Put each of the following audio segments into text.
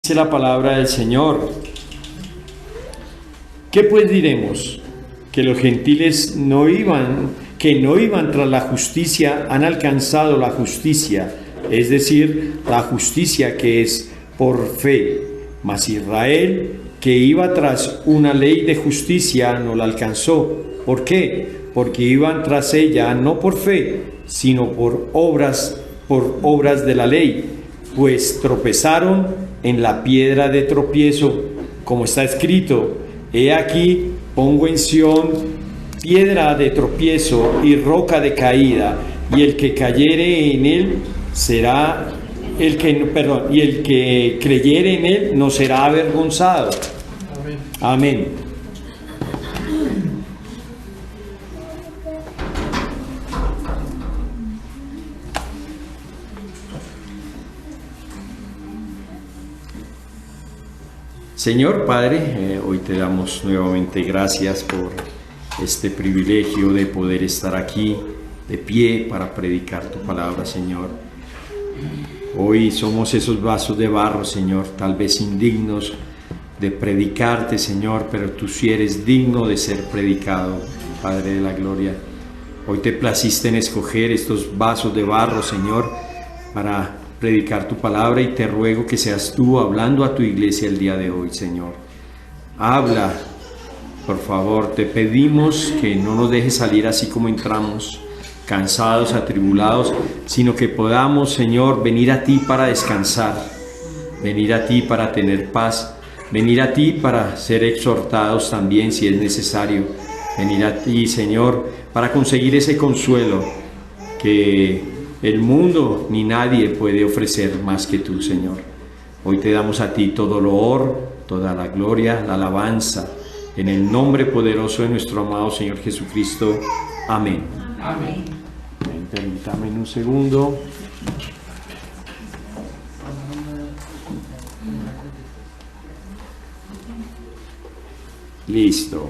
Dice la palabra del Señor. ¿Qué pues diremos? Que los gentiles que no iban tras la justicia, han alcanzado la justicia, es decir, la justicia que es por fe. Mas Israel, que iba tras una ley de justicia, no la alcanzó. ¿Por qué? Porque iban tras ella no por fe, sino por obras de la ley, pues tropezaron en la piedra de tropiezo, como está escrito: he aquí pongo en Sión piedra de tropiezo y roca de caída, y el que cayere en él será y el que creyere en él no será avergonzado. Amén. Amén. Señor Padre, hoy te damos nuevamente gracias por este privilegio de poder estar aquí de pie para predicar tu palabra, Señor. Hoy somos esos vasos de barro, Señor, tal vez indignos de predicarte, Señor, pero tú sí eres digno de ser predicado, Padre de la gloria. Hoy te placiste en escoger estos vasos de barro, Señor, para predicar tu palabra, y te ruego que seas tú hablando a tu iglesia el día de hoy, Señor. Habla, por favor, te pedimos que no nos dejes salir así como entramos, cansados, atribulados, sino que podamos, Señor, venir a ti para descansar, venir a ti para tener paz, venir a ti para ser exhortados también si es necesario, venir a ti, Señor, para conseguir ese consuelo que el mundo ni nadie puede ofrecer más que tú, Señor. Hoy te damos a ti todo el honor, toda la gloria, la alabanza, en el nombre poderoso de nuestro amado Señor Jesucristo. Amén. Amén. Permítame un segundo. Listo.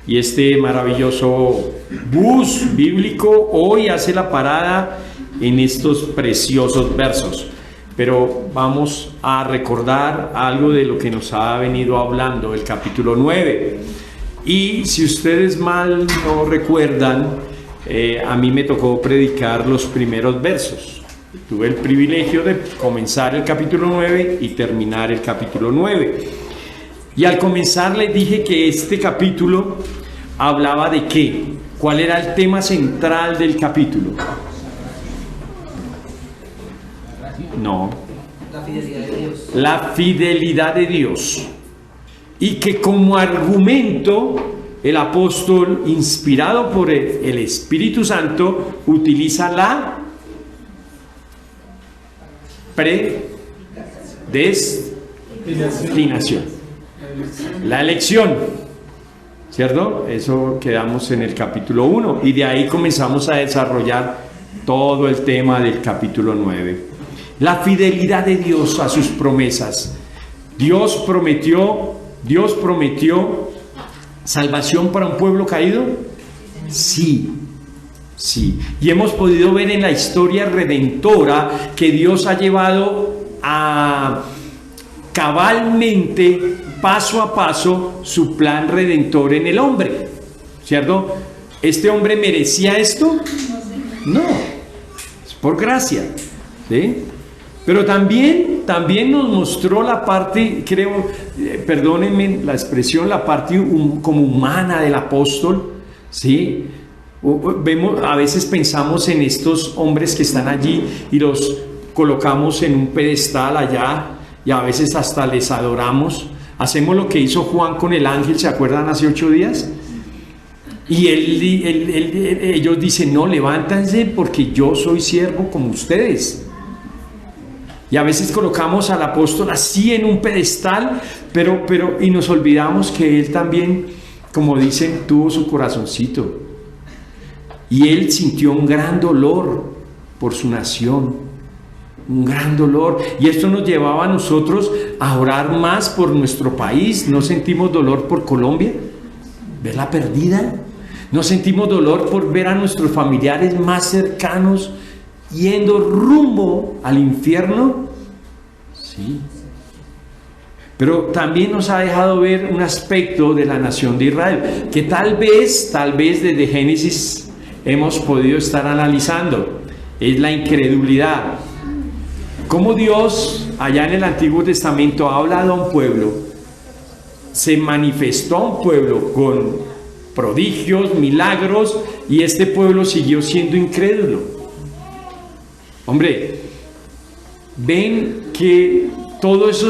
Y este maravilloso bus bíblico hoy hace la parada en estos preciosos versos. Pero vamos a recordar algo de lo que nos ha venido hablando el capítulo 9. Y si ustedes mal no recuerdan, a mí me tocó predicar los primeros versos. Tuve el privilegio de comenzar el capítulo 9 y terminar el capítulo 9. Y al comenzar les dije que este capítulo hablaba de qué. ¿Cuál era el tema central del capítulo? No. La fidelidad de Dios. La fidelidad de Dios. Y que como argumento el apóstol, inspirado por el Espíritu Santo, utiliza la predestinación. La elección, ¿cierto? Eso quedamos en el capítulo 1 y de ahí comenzamos a desarrollar todo el tema del capítulo 9. La fidelidad de Dios a sus promesas. Dios prometió salvación para un pueblo caído. Sí. Y hemos podido ver en la historia redentora que Dios ha llevado a cabalmente, paso a paso, su plan redentor en el hombre, ¿cierto? ¿Este hombre merecía esto? No, es por gracia, ¿sí? Pero también nos mostró la parte, creo, perdónenme la expresión, la parte como humana del apóstol, ¿sí? A veces pensamos en estos hombres que están allí y los colocamos en un pedestal allá y a veces hasta les adoramos. Hacemos lo que hizo Juan con el ángel, ¿se acuerdan? Hace 8 días. Y ellos dicen: no, levántense porque yo soy siervo como ustedes. Y a veces colocamos al apóstol así en un pedestal, y nos olvidamos que él también, como dicen, tuvo su corazoncito. Y él sintió un gran dolor por su nación, un gran dolor. Y esto nos llevaba a nosotros a orar más por nuestro país. ¿No sentimos dolor por Colombia? ¿Verla perdida? ¿No sentimos dolor por ver a nuestros familiares más cercanos yendo rumbo al infierno? Sí. Pero también nos ha dejado ver un aspecto de la nación de Israel, que tal vez desde Génesis hemos podido estar analizando. Es la incredulidad. Cómo Dios, allá en el Antiguo Testamento, ha hablado a un pueblo, se manifestó a un pueblo con prodigios, milagros, y este pueblo siguió siendo incrédulo. Hombre, ven que todas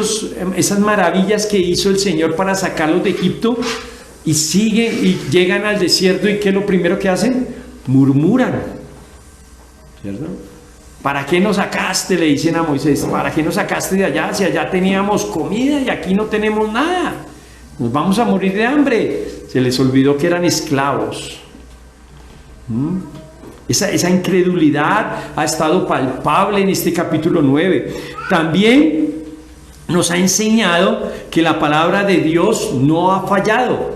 esas maravillas que hizo el Señor para sacarlos de Egipto, y siguen y llegan al desierto, y ¿qué es lo primero que hacen? Murmuran, ¿cierto? ¿Para qué nos sacaste?, le dicen a Moisés. ¿Para qué nos sacaste de allá? Si allá teníamos comida y aquí no tenemos nada. Nos vamos a morir de hambre. Se les olvidó que eran esclavos. Esa incredulidad ha estado palpable en este capítulo 9. También nos ha enseñado que la palabra de Dios no ha fallado.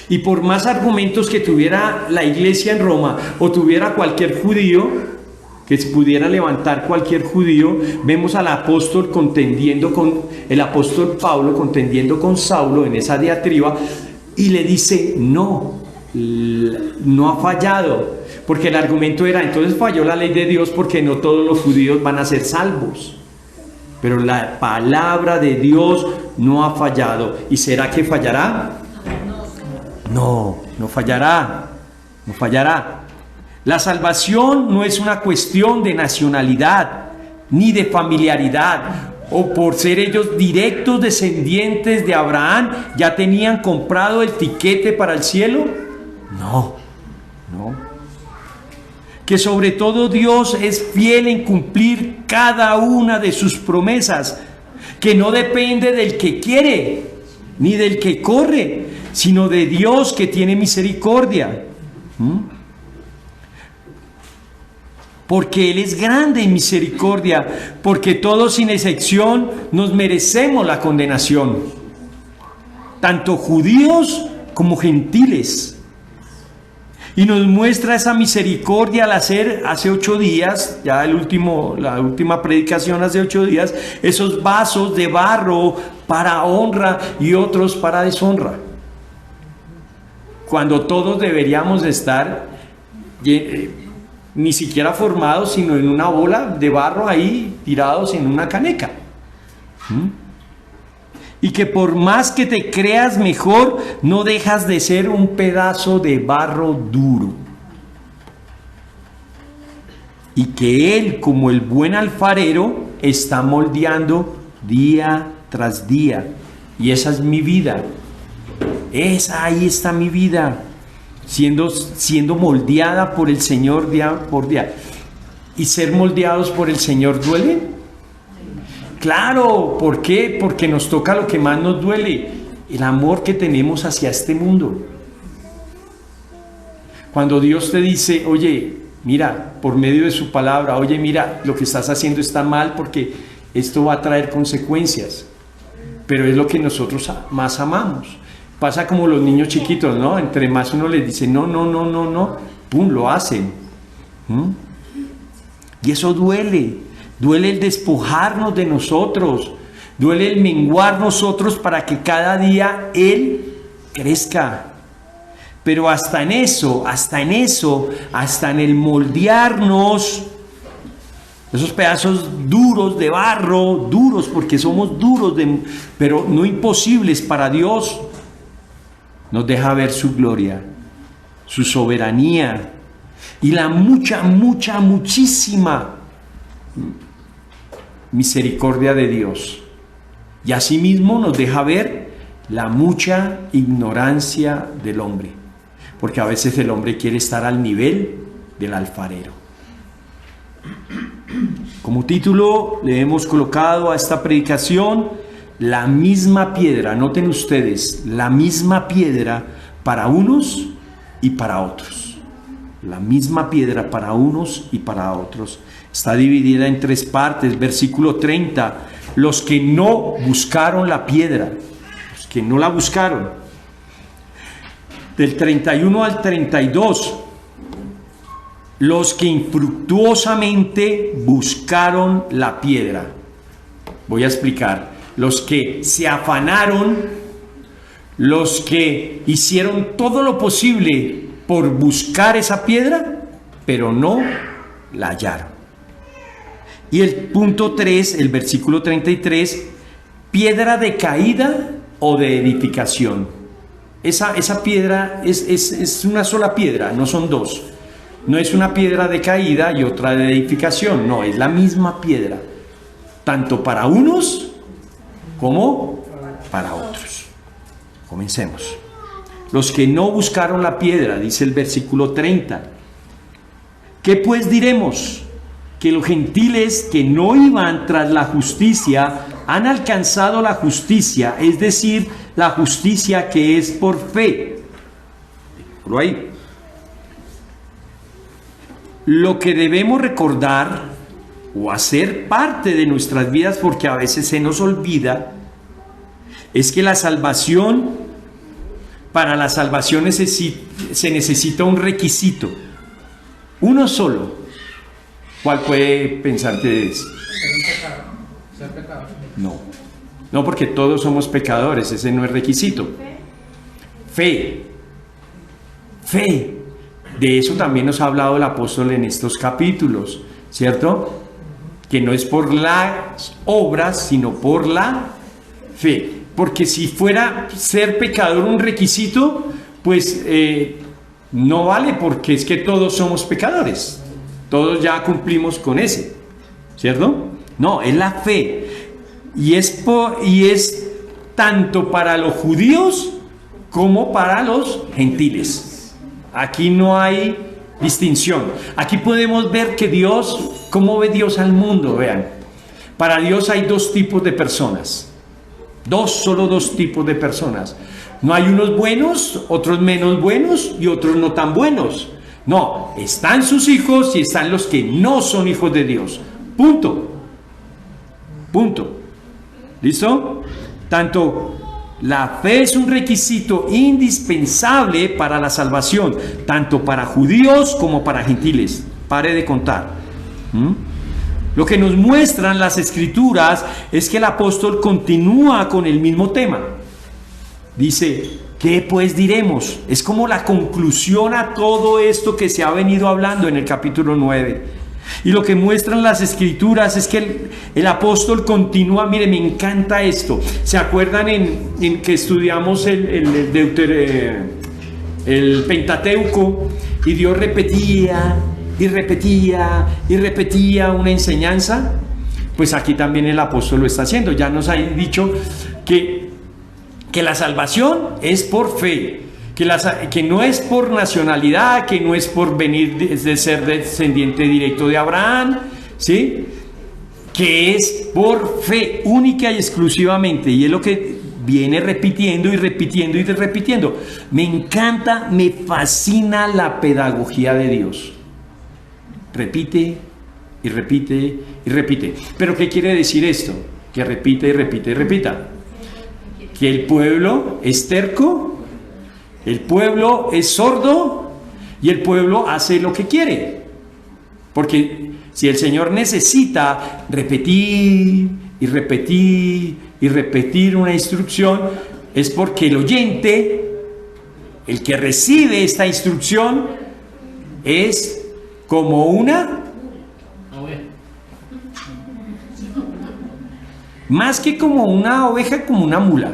Y por más argumentos que tuviera la iglesia en Roma o tuviera cualquier judío, que se pudiera levantar cualquier judío, vemos al apóstol contendiendo con el apóstol Pablo, contendiendo con Saulo en esa diatriba, y le dice: no ha fallado, porque el argumento era: entonces falló la ley de Dios porque no todos los judíos van a ser salvos. Pero la palabra de Dios no ha fallado. ¿Y será que fallará? No fallará, no fallará. La salvación no es una cuestión de nacionalidad, ni de familiaridad, o por ser ellos directos descendientes de Abraham, ya tenían comprado el tiquete para el cielo. No. Que sobre todo Dios es fiel en cumplir cada una de sus promesas, que no depende del que quiere, ni del que corre, sino de Dios que tiene misericordia. Porque Él es grande en misericordia, porque todos sin excepción nos merecemos la condenación, tanto judíos como gentiles. Y nos muestra esa misericordia al hacer hace 8 días, ya la última predicación hace 8 días, esos vasos de barro para honra y otros para deshonra. Cuando todos deberíamos estar ni siquiera formados, sino en una bola de barro ahí, tirados en una caneca. Y que por más que te creas mejor, no dejas de ser un pedazo de barro duro. Y que Él, como el buen alfarero, está moldeando día tras día. Y esa es mi vida. Ahí está mi vida. Siendo moldeada por el Señor día por día. ¿Y ser moldeados por el Señor duele? Claro, ¿por qué? Porque nos toca lo que más nos duele, el amor que tenemos hacia este mundo. Cuando Dios te dice: oye, mira, por medio de su palabra, oye, mira, lo que estás haciendo está mal porque esto va a traer consecuencias, pero es lo que nosotros más amamos. Pasa como los niños chiquitos, ¿no? Entre más uno les dice no, pum, lo hacen. Y eso duele. Duele el despojarnos de nosotros. Duele el menguar nosotros para que cada día Él crezca. Pero hasta en el moldearnos, esos pedazos duros de barro, duros porque somos duros, pero no imposibles para Dios, nos deja ver su gloria, su soberanía y la muchísima misericordia de Dios. Y asimismo nos deja ver la mucha ignorancia del hombre, porque a veces el hombre quiere estar al nivel del alfarero. Como título le hemos colocado a esta predicación: la misma piedra. Noten ustedes, la misma piedra para unos y para otros. La misma piedra para unos y para otros. Está dividida en 3 partes. Versículo 30. Los que no buscaron la piedra. Los que no la buscaron. Del 31 al 32. Los que infructuosamente buscaron la piedra. Voy a explicar. los que se afanaron, los que hicieron todo lo posible por buscar esa piedra, pero no la hallaron. Y el punto 3, el versículo 33, piedra de caída o de edificación. Esa piedra es una sola piedra, no son dos. No es una piedra de caída y otra de edificación, no, es la misma piedra, tanto para unos como para otros. Comencemos. Los que no buscaron la piedra, dice el versículo 30. ¿Qué pues diremos? Que los gentiles que no iban tras la justicia han alcanzado la justicia, es decir, la justicia que es por fe. Por ahí. Lo que debemos recordar o hacer parte de nuestras vidas, porque a veces se nos olvida, es que la salvación, para la salvación se necesita un requisito, uno solo. ¿Cuál puede pensar que es? Ser pecador. No, porque todos somos pecadores, ese no es requisito. Fe. De eso también nos ha hablado el apóstol en estos capítulos, ¿cierto? Que no es por las obras, sino por la fe. Porque si fuera ser pecador un requisito, pues no vale, porque es que todos somos pecadores. Todos ya cumplimos con ese, ¿cierto? No, es la fe. Y es tanto para los judíos como para los gentiles. Aquí no hay distinción. Aquí podemos ver que Dios, ¿cómo ve Dios al mundo? Vean, para Dios hay dos tipos de personas. Solo dos tipos de personas. No hay unos buenos, otros menos buenos y otros no tan buenos. No, están sus hijos y están los que no son hijos de Dios. Punto. ¿Listo? Tanto la fe es un requisito indispensable para la salvación, tanto para judíos como para gentiles. Pare de contar. Lo que nos muestran las escrituras es que el apóstol continúa con el mismo tema. Dice, ¿qué pues diremos? Es como la conclusión a todo esto que se ha venido hablando en el capítulo 9. Y lo que muestran las escrituras es que el apóstol continúa. Mire, me encanta esto. ¿Se acuerdan en que estudiamos el Pentateuco? Y Dios repetía una enseñanza. Pues aquí también el apóstol lo está haciendo. Ya nos ha dicho que la salvación es por fe, que no es por nacionalidad, que no es por venir de ser descendiente directo de Abraham, ¿sí? Que es por fe, única y exclusivamente. Y es lo que viene repitiendo. Me encanta, me fascina la pedagogía de Dios. Repite. ¿Pero qué quiere decir esto? Que repita. Que el pueblo es terco, el pueblo es sordo y el pueblo hace lo que quiere. Porque si el Señor necesita repetir una instrucción, es porque el oyente, el que recibe esta instrucción, es como una... Más que como una oveja, como una mula.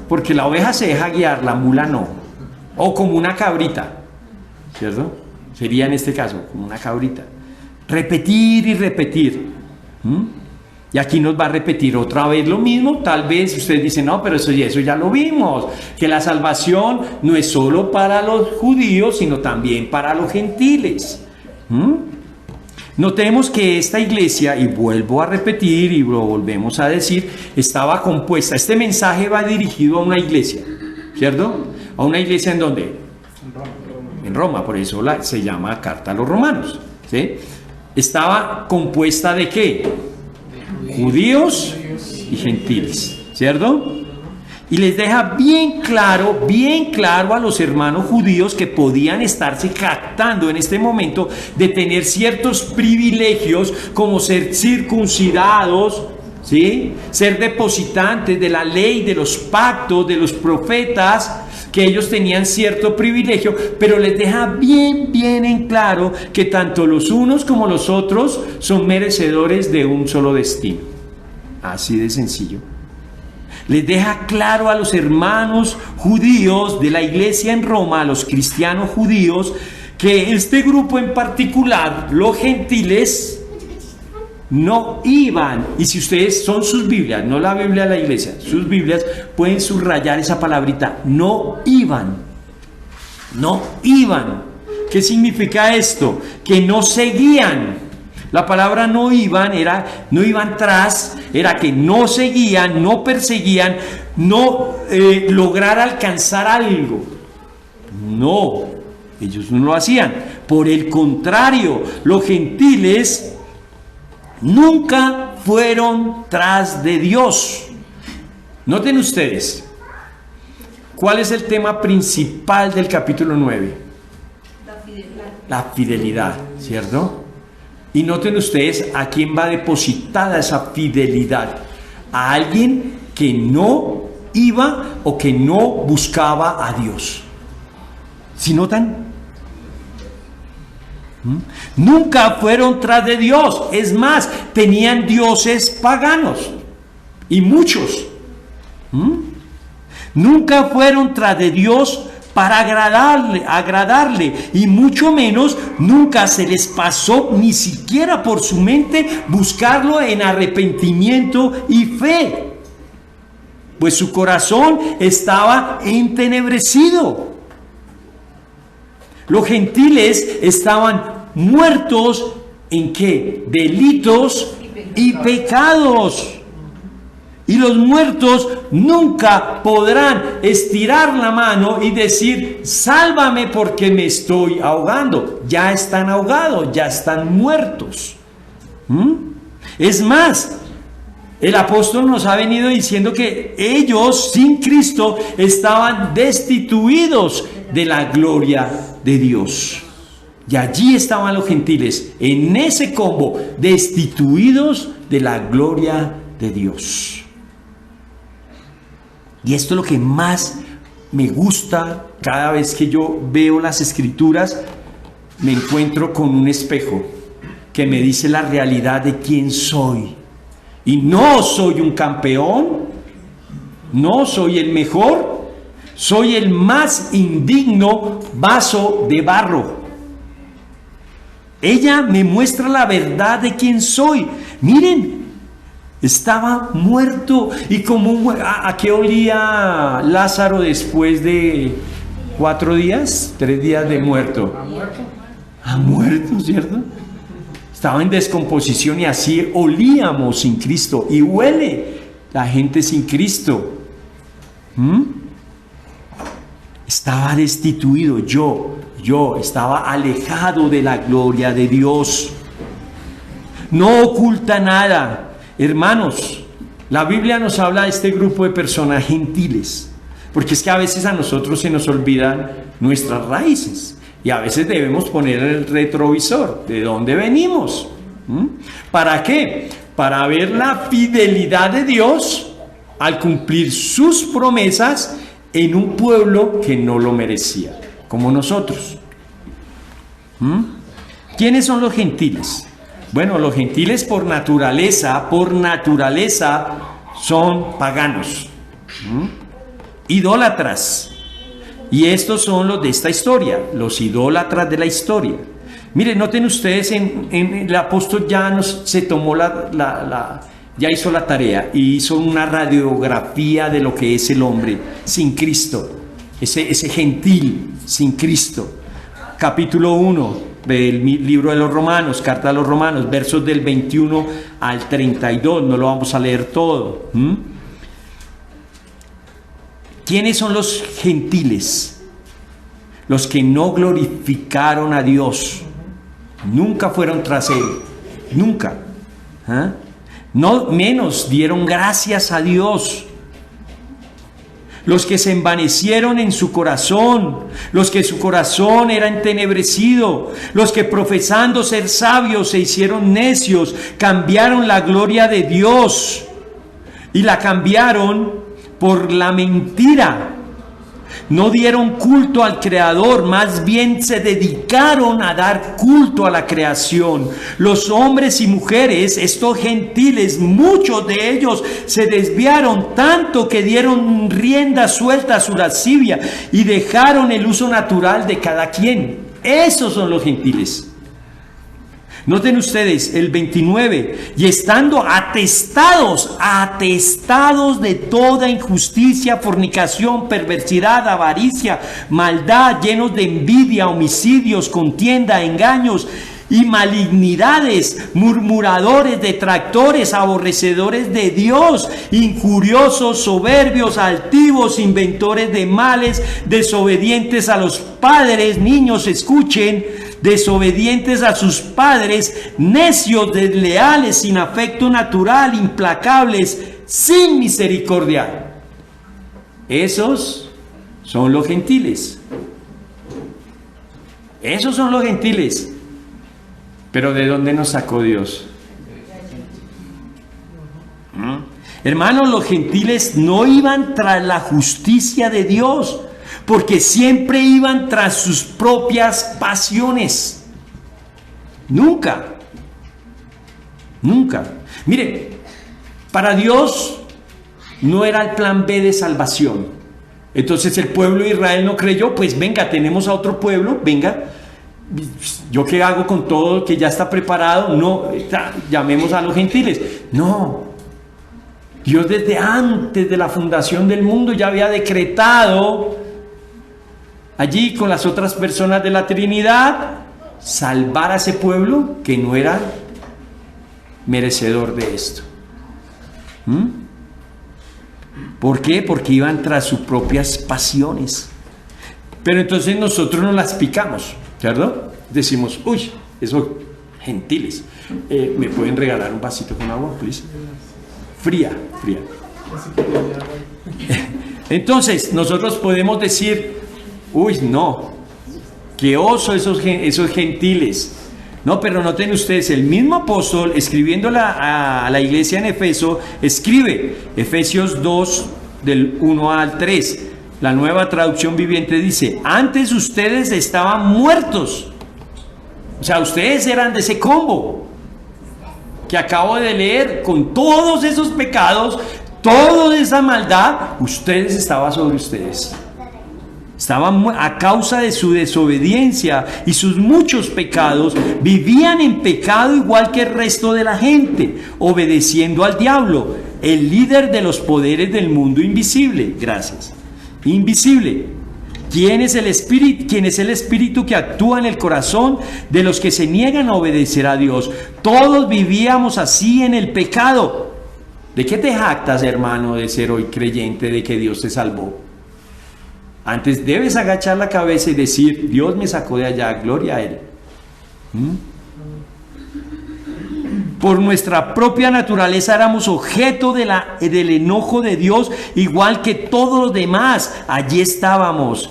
Porque la oveja se deja guiar, la mula no. O como una cabrita, ¿cierto? Sería en este caso, como una cabrita. Repetir. Y aquí nos va a repetir otra vez lo mismo. Tal vez ustedes dicen, no, pero eso ya lo vimos. Que la salvación no es solo para los judíos, sino también para los gentiles. Notemos que esta iglesia, y vuelvo a repetir y lo volvemos a decir, estaba compuesta. Este mensaje va dirigido a una iglesia, ¿cierto? ¿A una iglesia en dónde? En Roma, por eso se llama Carta a los Romanos, ¿sí? Estaba compuesta ¿de qué? Judíos y gentiles, ¿cierto? Y les deja bien claro a los hermanos judíos que podían estarse jactando en este momento de tener ciertos privilegios como ser circuncidados, ¿sí? Ser depositantes de la ley, de los pactos, de los profetas, que ellos tenían cierto privilegio, pero les deja bien en claro que tanto los unos como los otros son merecedores de un solo destino. Así de sencillo. Les deja claro a los hermanos judíos de la iglesia en Roma, a los cristianos judíos, que este grupo en particular, los gentiles, no iban, y si ustedes son sus Biblias, no la Biblia de la iglesia, sus Biblias, pueden subrayar esa palabrita, no iban. ¿Qué significa esto? Que no seguían. La palabra no iban no iban tras, era que no seguían, no perseguían, no lograr alcanzar algo. No, ellos no lo hacían. Por el contrario, los gentiles nunca fueron tras de Dios. Noten ustedes, ¿cuál es el tema principal del capítulo 9? La fidelidad, ¿cierto? Y noten ustedes a quién va depositada esa fidelidad. A alguien que no iba o que no buscaba a Dios. ¿Sí notan? Nunca fueron tras de Dios. Es más, tenían dioses paganos. Y muchos. Nunca fueron tras de Dios para agradarle. Y mucho menos nunca se les pasó ni siquiera por su mente buscarlo en arrepentimiento y fe. Pues su corazón estaba entenebrecido. Los gentiles estaban muertos ¿en qué? Delitos y pecados. Y los muertos nunca podrán estirar la mano y decir, sálvame porque me estoy ahogando. Ya están ahogados, ya están muertos. Es más, el apóstol nos ha venido diciendo que ellos sin Cristo estaban destituidos de la gloria de Dios. Y allí estaban los gentiles, en ese combo, destituidos de la gloria de Dios. Y esto es lo que más me gusta cada vez que yo veo las escrituras, me encuentro con un espejo que me dice la realidad de quién soy. Y no soy un campeón, no soy el mejor, soy el más indigno vaso de barro. Ella me muestra la verdad de quién soy. Miren, estaba muerto. ¿Y como a qué olía Lázaro después de 4 días? 3 días de muerto. ¿Ha muerto, cierto? Estaba en descomposición y así olíamos sin Cristo. Y huele la gente sin Cristo. Estaba destituido. Yo estaba alejado de la gloria de Dios. No oculta nada. Hermanos, la Biblia nos habla de este grupo de personas gentiles, porque es que a veces a nosotros se nos olvidan nuestras raíces y a veces debemos poner el retrovisor de dónde venimos. ¿Para qué? Para ver la fidelidad de Dios al cumplir sus promesas en un pueblo que no lo merecía, como nosotros. ¿Quiénes son los gentiles? Bueno, los gentiles por naturaleza son paganos, idólatras. Y estos son los de esta historia, los idólatras de la historia. Miren, noten ustedes, en el apóstol ya se tomó ya hizo la tarea y hizo una radiografía de lo que es el hombre sin Cristo, ese gentil sin Cristo. Capítulo 1 del libro de los Romanos, carta a los Romanos, versos del 21 al 32, no lo vamos a leer todo. ¿Quiénes son los gentiles? Los que no glorificaron a Dios, nunca fueron tras Él, nunca. No menos dieron gracias a Dios. Los que se envanecieron en su corazón, los que su corazón era entenebrecido, los que profesando ser sabios se hicieron necios, cambiaron la gloria de Dios y la cambiaron por la mentira. No dieron culto al Creador, más bien se dedicaron a dar culto a la creación. Los hombres y mujeres, estos gentiles, muchos de ellos se desviaron tanto que dieron rienda suelta a su lascivia y dejaron el uso natural de cada quien. Esos son los gentiles. Noten ustedes el 29, y estando atestados de toda injusticia, fornicación, perversidad, avaricia, maldad, llenos de envidia, homicidios, contienda, engaños y malignidades, murmuradores, detractores, aborrecedores de Dios, injuriosos, soberbios, altivos, inventores de males, desobedientes a los padres. Niños, escuchen: desobedientes a sus padres, necios, desleales, sin afecto natural, implacables, sin misericordia. Esos son los gentiles. Esos son los gentiles. Pero ¿de dónde nos sacó Dios? Hermanos, los gentiles no iban tras la justicia de Dios, porque siempre iban tras sus propias pasiones. Nunca. Miren, para Dios no era el plan B de salvación. Entonces el pueblo de Israel no creyó, pues venga, tenemos a otro pueblo, venga, ¿yo qué hago con todo que ya está preparado? No, llamemos a los gentiles. No. Dios desde antes de la fundación del mundo ya había decretado allí con las otras personas de la Trinidad salvar a ese pueblo que no era merecedor de esto. ¿Por qué? Porque iban tras sus propias pasiones. Pero entonces nosotros nos las picamos, ¿cierto? Decimos, uy, esos gentiles. ¿Me pueden regalar un vasito con agua, please? Fría. Entonces nosotros podemos decir, uy, no, qué oso esos gentiles. No, pero noten ustedes, el mismo apóstol, escribiéndola a la iglesia en Efeso, escribe Efesios 2, del 1 al 3. La Nueva Traducción Viviente dice: antes ustedes estaban muertos. O sea, ustedes eran de ese combo que acabo de leer, con todos esos pecados, toda esa maldad, estaba sobre ustedes. Estaban a causa de su desobediencia y sus muchos pecados, vivían en pecado igual que el resto de la gente, obedeciendo al diablo, el líder de los poderes del mundo invisible. Gracias. Invisible. ¿Quién es el espíritu que actúa en el corazón de los que se niegan a obedecer a Dios? Todos vivíamos así en el pecado. ¿De qué te jactas, hermano, de ser hoy creyente, de que Dios te salvó? Antes debes agachar la cabeza y decir: Dios me sacó de allá, gloria a Él. Por nuestra propia naturaleza éramos objeto del enojo de Dios, igual que todos los demás. Allí estábamos.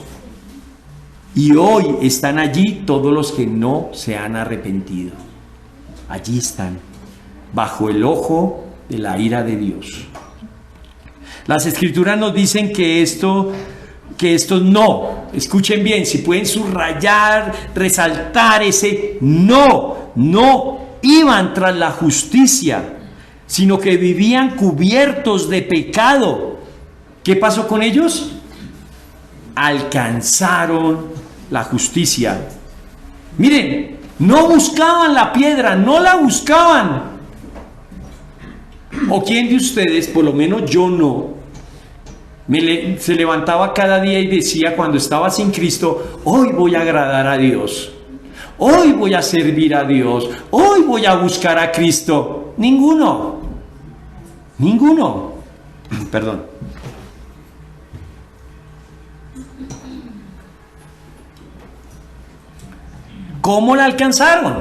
Y hoy están allí todos los que no se han arrepentido. Allí están, bajo el ojo de la ira de Dios. Las Escrituras nos dicen que estos no, escuchen bien, si pueden subrayar, resaltar ese no iban tras la justicia, sino que vivían cubiertos de pecado. ¿Qué pasó con ellos? Alcanzaron la justicia. Miren, no buscaban la piedra, no la buscaban. ¿O quién de ustedes, por lo menos yo no, se levantaba cada día y decía cuando estaba sin Cristo: hoy voy a agradar a Dios, hoy voy a servir a Dios, hoy voy a buscar a Cristo? Ninguno. Perdón. ¿Cómo la alcanzaron?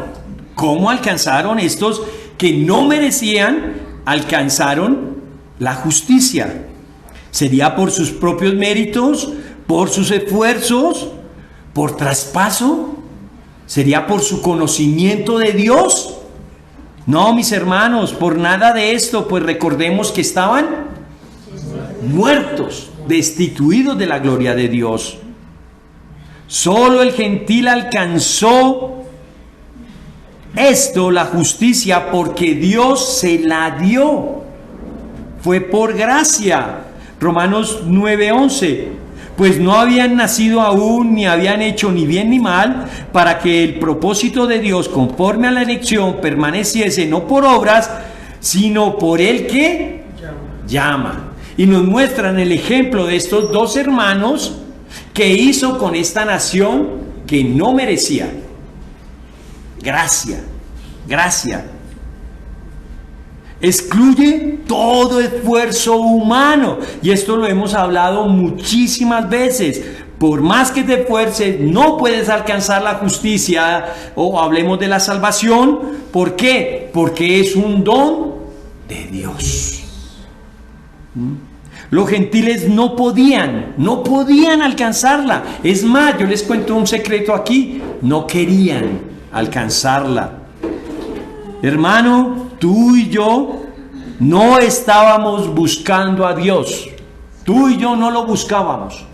¿Cómo alcanzaron estos que no merecían? Alcanzaron la justicia. ¿Sería por sus propios méritos? ¿Por sus esfuerzos? ¿Por traspaso? ¿Sería por su conocimiento de Dios? No, mis hermanos, por nada de esto, pues recordemos que estaban muertos, destituidos de la gloria de Dios. Solo el gentil alcanzó esto, la justicia, porque Dios se la dio. Fue por gracia. Romanos 9:11. Pues no habían nacido aún, ni habían hecho ni bien ni mal, para que el propósito de Dios, conforme a la elección, permaneciese no por obras, sino por el que llama. Y nos muestran el ejemplo de estos dos hermanos que hizo con esta nación que no merecía. Gracia, gracia. Excluye todo esfuerzo humano. Y esto lo hemos hablado muchísimas veces. Por más que te esfuerces, no puedes alcanzar la justicia, o hablemos de la salvación. ¿Por qué? Porque es un don de Dios. Los gentiles no podían alcanzarla. Es más, yo les cuento un secreto aquí: no querían alcanzarla. Hermano, tú y yo no estábamos buscando a Dios. Tú y yo no lo buscábamos.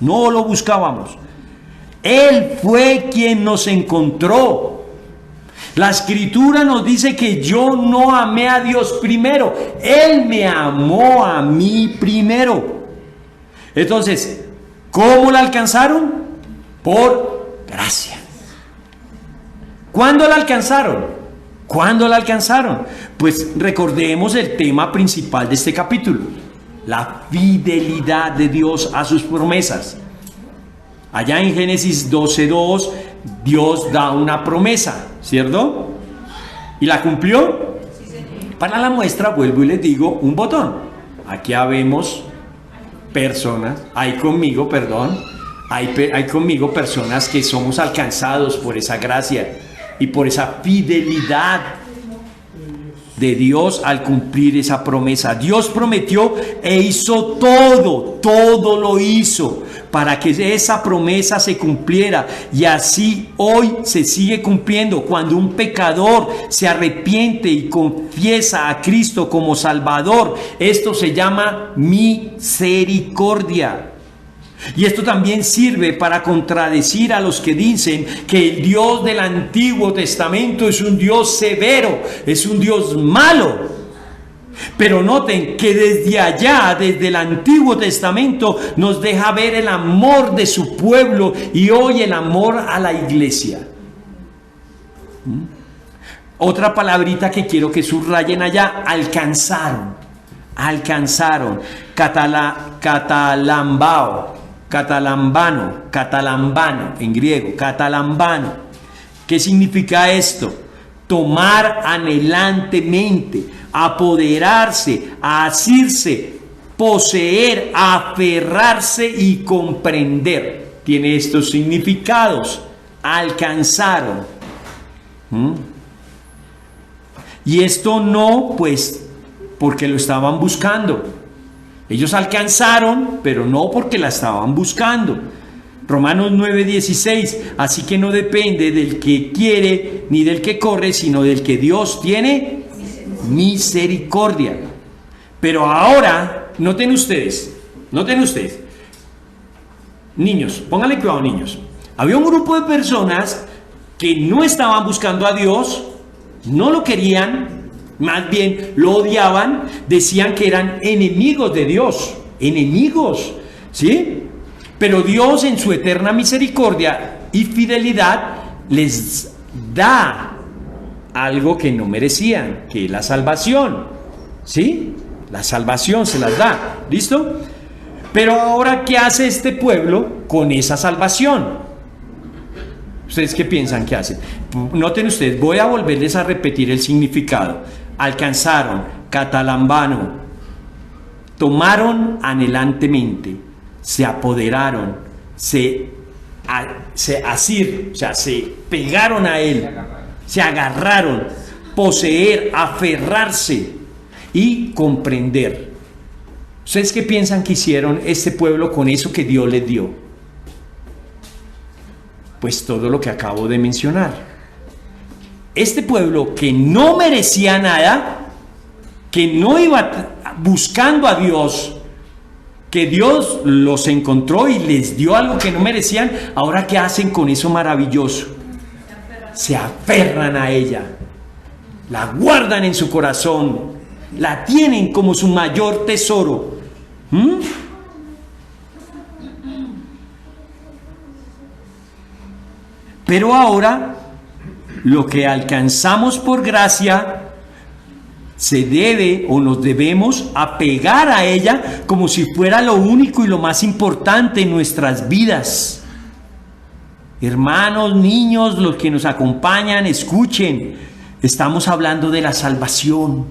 Él fue quien nos encontró. La Escritura nos dice que yo no amé a Dios primero. Él me amó a mí primero. Entonces, ¿cómo la alcanzaron? Por gracia. ¿Cuándo la alcanzaron? Pues recordemos el tema principal de este capítulo: la fidelidad de Dios a sus promesas. Allá en Génesis 12:2, Dios da una promesa, ¿cierto? ¿Y la cumplió? Para la muestra, vuelvo y les digo, un botón. Aquí habemos personas, hay conmigo personas que somos alcanzados por esa gracia y por esa fidelidad de Dios al cumplir esa promesa. Dios prometió e hizo todo lo hizo para que esa promesa se cumpliera, y así hoy se sigue cumpliendo. Cuando un pecador se arrepiente y confiesa a Cristo como Salvador, esto se llama misericordia. Y esto también sirve para contradecir a los que dicen que el Dios del Antiguo Testamento es un Dios severo, es un Dios malo. Pero noten que desde el Antiguo Testamento nos deja ver el amor de su pueblo, y hoy el amor a la iglesia. Otra palabrita que quiero que subrayen allá: alcanzaron. Catalambano en griego, catalambano. ¿Qué significa esto? Tomar anhelantemente, apoderarse, asirse, poseer, aferrarse y comprender. Tiene estos significados. Alcanzaron. Y esto no, pues, porque lo estaban buscando. Ellos alcanzaron, pero no porque la estaban buscando. Romanos 9:16. Así que no depende del que quiere ni del que corre, sino del que Dios tiene misericordia. Pero ahora, noten ustedes. Niños, pónganle cuidado, niños. Había un grupo de personas que no estaban buscando a Dios, no lo querían, más bien lo odiaban, decían que eran enemigos de Dios, ¿sí? Pero Dios, en su eterna misericordia y fidelidad, les da algo que no merecían, que es la salvación, ¿sí? La salvación se las da, ¿listo? Pero ahora, ¿qué hace este pueblo con esa salvación? ¿Ustedes qué piensan que hacen? Noten ustedes, voy a volverles a repetir el significado. Alcanzaron, catalambano, tomaron anhelantemente, se apoderaron, se pegaron a él, se agarraron, poseer, aferrarse y comprender. ¿Ustedes qué piensan que hicieron este pueblo con eso que Dios les dio? Pues todo lo que acabo de mencionar. este pueblo que no merecía nada, que no iba buscando a Dios, que Dios los encontró y les dio algo que no merecían, ahora ¿qué hacen con eso maravilloso? Se aferran a ella, la guardan en su corazón, la tienen como su mayor tesoro. Pero ahora, lo que alcanzamos por gracia, se debe o nos debemos apegar a ella como si fuera lo único y lo más importante en nuestras vidas. Hermanos, niños, los que nos acompañan, escuchen, estamos hablando de la salvación,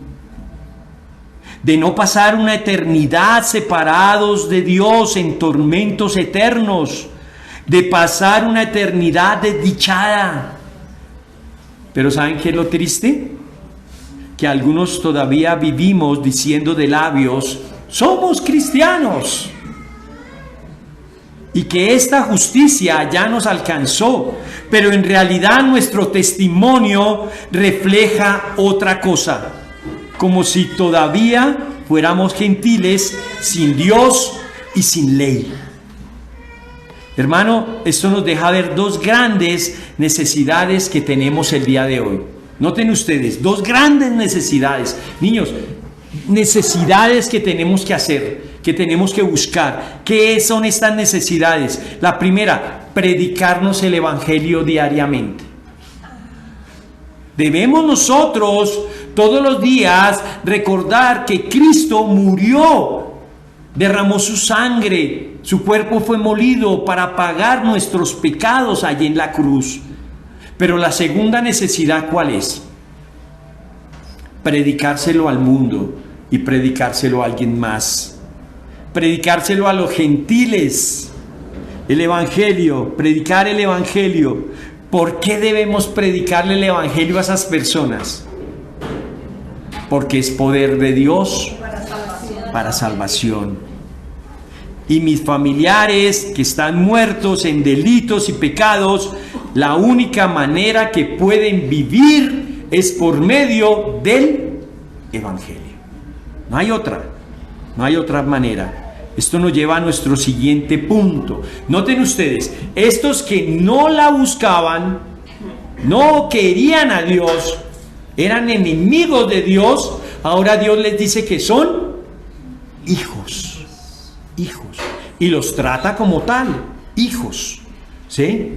de no pasar una eternidad separados de Dios en tormentos eternos, de pasar una eternidad desdichada. Pero ¿saben qué es lo triste? Que algunos todavía vivimos diciendo de labios, somos cristianos, y que esta justicia ya nos alcanzó, pero en realidad nuestro testimonio refleja otra cosa, como si todavía fuéramos gentiles sin Dios y sin ley. Hermano, esto nos deja ver dos grandes necesidades que tenemos el día de hoy. Noten ustedes, dos grandes necesidades. Niños, necesidades que tenemos que hacer, que tenemos que buscar. ¿Qué son estas necesidades? La primera, predicarnos el Evangelio diariamente. Debemos nosotros todos los días recordar que Cristo murió, derramó su sangre, su cuerpo fue molido para pagar nuestros pecados allí en la cruz. Pero la segunda necesidad, ¿cuál es? Predicárselo al mundo y predicárselo a alguien más. Predicárselo a los gentiles. El Evangelio, predicar el Evangelio. ¿Por qué debemos predicarle el Evangelio a esas personas? Porque es poder de Dios para salvación. Y mis familiares que están muertos en delitos y pecados, la única manera que pueden vivir es por medio del Evangelio. No hay otra manera. Esto nos lleva a nuestro siguiente punto. Noten ustedes, estos que no la buscaban, no querían a Dios, eran enemigos de Dios, ahora Dios les dice que son hijos. Y los trata como tal, hijos, ¿sí?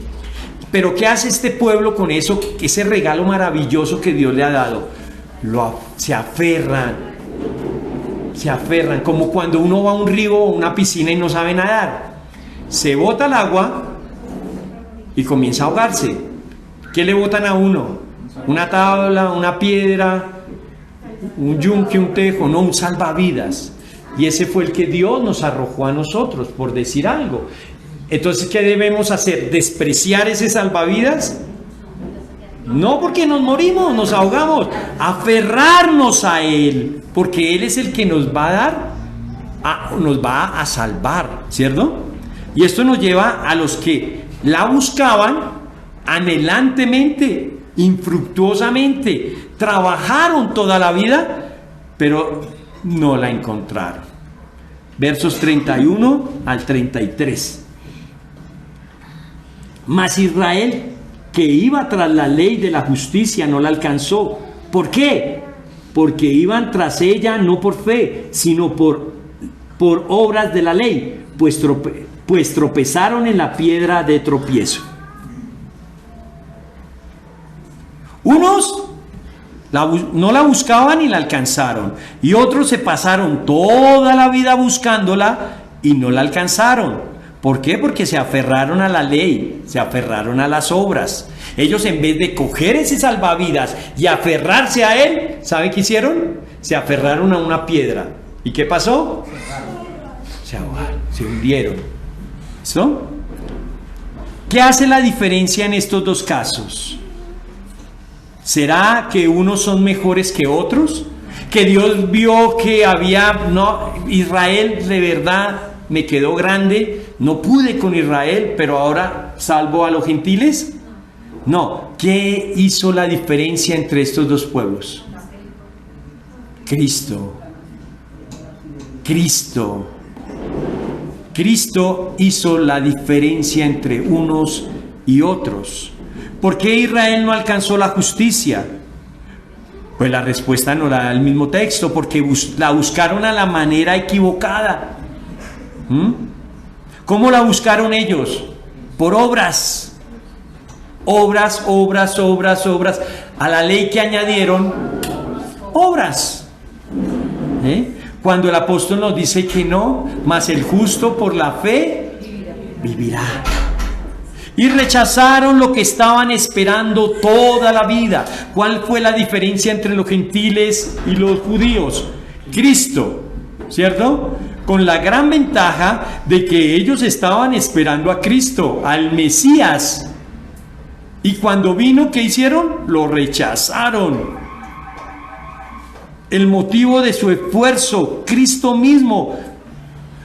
Pero ¿qué hace este pueblo con eso, ese regalo maravilloso que Dios le ha dado? Se aferran, como cuando uno va a un río o una piscina y no sabe nadar. Se bota al agua y comienza a ahogarse. ¿Qué le botan a uno? Una tabla, una piedra, un yunque, un tejo, no, un salvavidas. Y ese fue el que Dios nos arrojó a nosotros, por decir algo. Entonces, ¿qué debemos hacer? ¿Despreciar ese salvavidas? No, porque nos morimos, nos ahogamos. Aferrarnos a Él, porque Él es el que nos va a dar, nos va a salvar, ¿cierto? Y esto nos lleva a los que la buscaban anhelantemente, infructuosamente, trabajaron toda la vida, pero no la encontraron. Versos 31 al 33. Mas Israel, que iba tras la ley de la justicia, no la alcanzó. ¿Por qué? Porque iban tras ella no por fe, sino por obras de la ley, pues tropezaron en la piedra de tropiezo. Unos no la buscaban y la alcanzaron, y otros se pasaron toda la vida buscándola y no la alcanzaron. ¿Por qué? Porque se aferraron a la ley, se aferraron a las obras. Ellos, en vez de coger ese salvavidas y aferrarse a él, ¿saben qué hicieron? Se aferraron a una piedra. ¿Y qué pasó? Se ahogaron, se hundieron. ¿Listo? ¿Qué hace la diferencia en estos dos casos? ¿Será que unos son mejores que otros? ¿Que Dios vio que Israel de verdad me quedó grande, no pude con Israel, pero ahora salvo a los gentiles? No, ¿qué hizo la diferencia entre estos dos pueblos? Cristo. Cristo. Cristo hizo la diferencia entre unos y otros. ¿Por qué Israel no alcanzó la justicia? Pues la respuesta no la da el mismo texto, porque la buscaron a la manera equivocada. ¿Cómo la buscaron ellos? Por obras. Obras. A la ley que añadieron, obras. Cuando el apóstol nos dice que no, mas el justo por la fe vivirá. Y rechazaron lo que estaban esperando toda la vida. ¿Cuál fue la diferencia entre los gentiles y los judíos? Cristo, ¿cierto? Con la gran ventaja de que ellos estaban esperando a Cristo, al Mesías. Y cuando vino, ¿qué hicieron? Lo rechazaron. El motivo de su esfuerzo, Cristo mismo.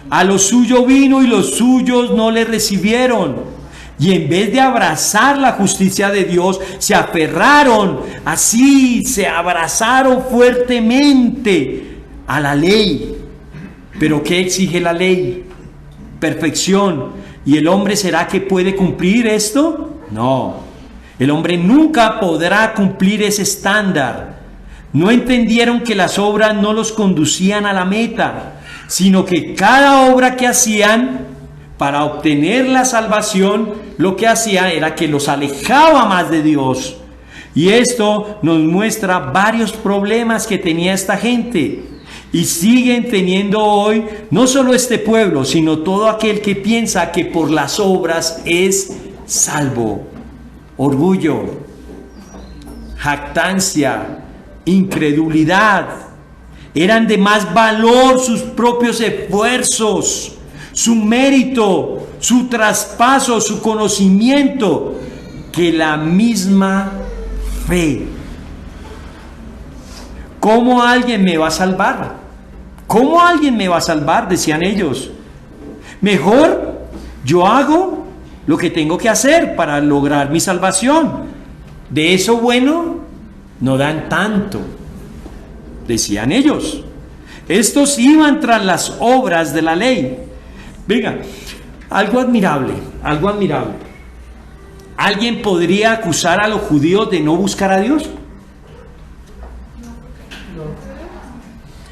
A lo suyo vino y los suyos no le recibieron. Y en vez de abrazar la justicia de Dios, se aferraron, así, se abrazaron fuertemente a la ley. ¿Pero qué exige la ley? Perfección. ¿Y el hombre será que puede cumplir esto? No. El hombre nunca podrá cumplir ese estándar. No entendieron que las obras no los conducían a la meta, sino que cada obra que hacían para obtener la salvación, lo que hacía era que los alejaba más de Dios. Y esto nos muestra varios problemas que tenía esta gente. Y siguen teniendo hoy, no solo este pueblo, sino todo aquel que piensa que por las obras es salvo. Orgullo, jactancia, incredulidad. Eran de más valor sus propios esfuerzos, su mérito, su traspaso, su conocimiento, que la misma fe. ¿Cómo alguien me va a salvar? ¿Cómo alguien me va a salvar? Decían ellos. Mejor yo hago lo que tengo que hacer para lograr mi salvación. De eso bueno no dan tanto, decían ellos. Estos iban tras las obras de la ley. Venga, algo admirable. ¿Alguien podría acusar a los judíos de no buscar a Dios?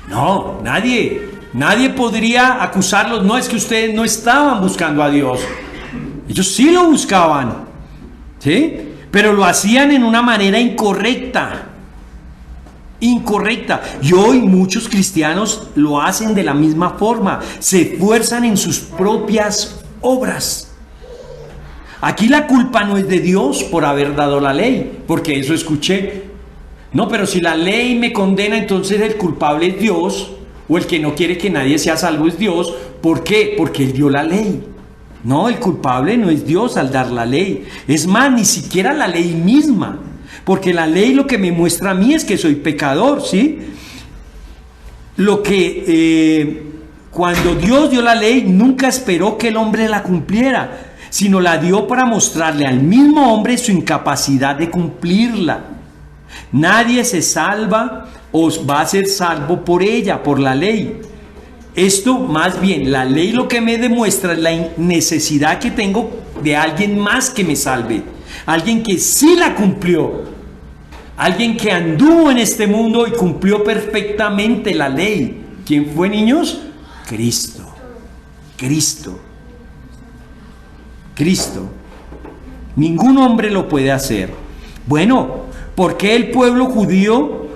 No, nadie podría acusarlos. No, es que ustedes no estaban buscando a Dios. Ellos sí lo buscaban, ¿sí? Pero lo hacían en una manera incorrecta. Y hoy muchos cristianos lo hacen de la misma forma. Se esfuerzan en sus propias obras. Aquí la culpa no es de Dios por haber dado la ley, porque eso escuché. No, pero si la ley me condena, entonces el culpable es Dios, o el que no quiere que nadie sea salvo es Dios. ¿Por qué? Porque Él dio la ley. No, el culpable no es Dios al dar la ley. Es más, ni siquiera la ley misma. Porque la ley lo que me muestra a mí es que soy pecador, ¿sí? Cuando Dios dio la ley, nunca esperó que el hombre la cumpliera, sino la dio para mostrarle al mismo hombre su incapacidad de cumplirla. Nadie se salva o va a ser salvo por ella, por la ley. Esto, más bien, la ley lo que me demuestra es la necesidad que tengo de alguien más que me salve. Alguien que sí la cumplió. Alguien que anduvo en este mundo y cumplió perfectamente la ley. ¿Quién fue, niños? Cristo. Ningún hombre lo puede hacer. Bueno, ¿por qué el pueblo judío